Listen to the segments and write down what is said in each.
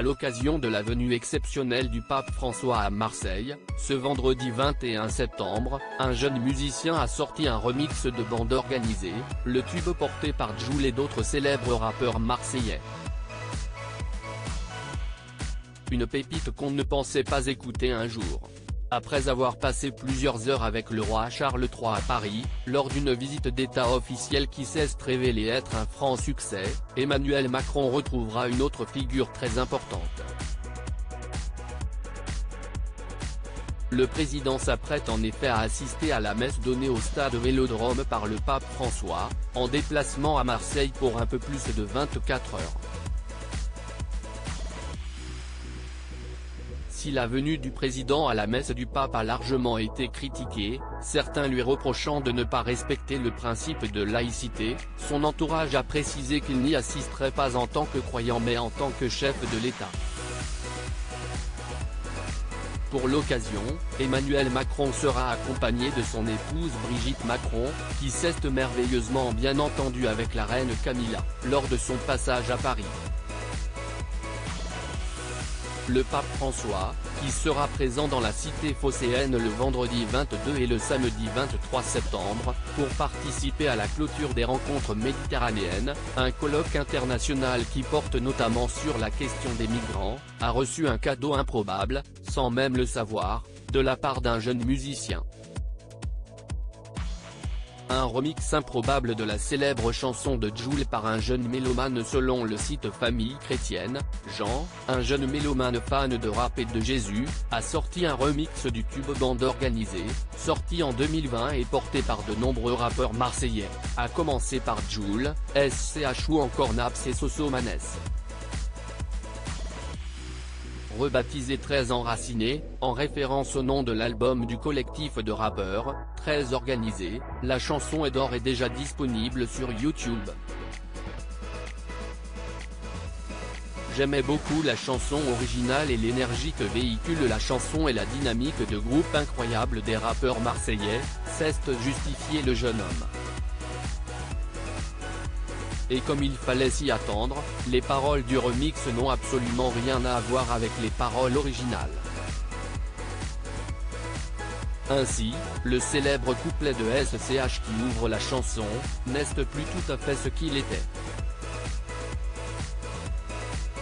À l'occasion de la venue exceptionnelle du pape François à Marseille, ce vendredi 21 septembre, un jeune musicien a sorti un remix de Bande Organisée, le tube porté par Jul et d'autres célèbres rappeurs marseillais. Une pépite qu'on ne pensait pas écouter un jour. Après avoir passé plusieurs heures avec le roi Charles III à Paris, lors d'une visite d'État officielle qui s'est révélée être un franc succès, Emmanuel Macron retrouvera une autre figure très importante. Le président s'apprête en effet à assister à la messe donnée au stade Vélodrome par le pape François, en déplacement à Marseille pour un peu plus de 24 heures. Si la venue du président à la messe du pape a largement été critiquée, certains lui reprochant de ne pas respecter le principe de laïcité, son entourage a précisé qu'il n'y assisterait pas en tant que croyant mais en tant que chef de l'État. Pour l'occasion, Emmanuel Macron sera accompagné de son épouse Brigitte Macron, qui s'est merveilleusement bien entendue avec la reine Camilla, lors de son passage à Paris. Le pape François, qui sera présent dans la cité phocéenne le vendredi 22 et le samedi 23 septembre, pour participer à la clôture des rencontres méditerranéennes, un colloque international qui porte notamment sur la question des migrants, a reçu un cadeau improbable, sans même le savoir, de la part d'un jeune musicien. Un remix improbable de la célèbre chanson de Jul par un jeune mélomane selon le site Famille Chrétienne. Jean, un jeune mélomane fan de rap et de Jésus, a sorti un remix du tube Bande Organisée, sorti en 2020 et porté par de nombreux rappeurs marseillais, à commencer par Jul, SCH ou encore Naps et Sosomanes. Rebaptisé Très Enraciné, en référence au nom de l'album du collectif de rappeurs, Très Organisé, la chanson est d'ores et déjà disponible sur YouTube. J'aimais beaucoup la chanson originale et l'énergie que véhicule la chanson et la dynamique de groupe incroyable des rappeurs marseillais, s'est justifié le jeune homme. Et comme il fallait s'y attendre, les paroles du remix n'ont absolument rien à voir avec les paroles originales. Ainsi, le célèbre couplet de SCH qui ouvre la chanson, n'est plus tout à fait ce qu'il était.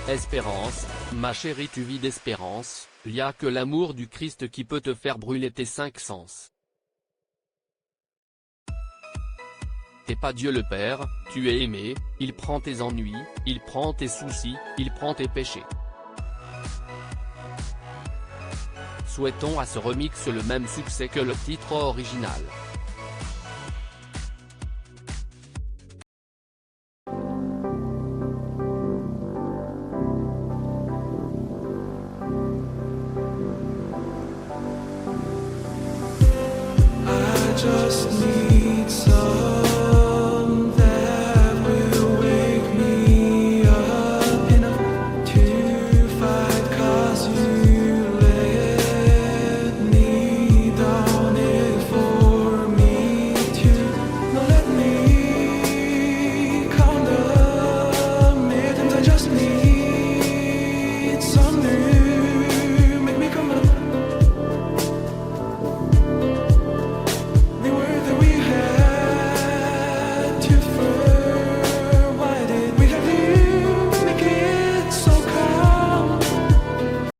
Espérance, ma chérie tu vis d'espérance, y a que l'amour du Christ qui peut te faire brûler tes 5 sens. T'es pas Dieu le Père, tu es aimé, il prend tes ennuis, il prend tes soucis, il prend tes péchés. Souhaitons à ce remix le même succès que le titre original. I just need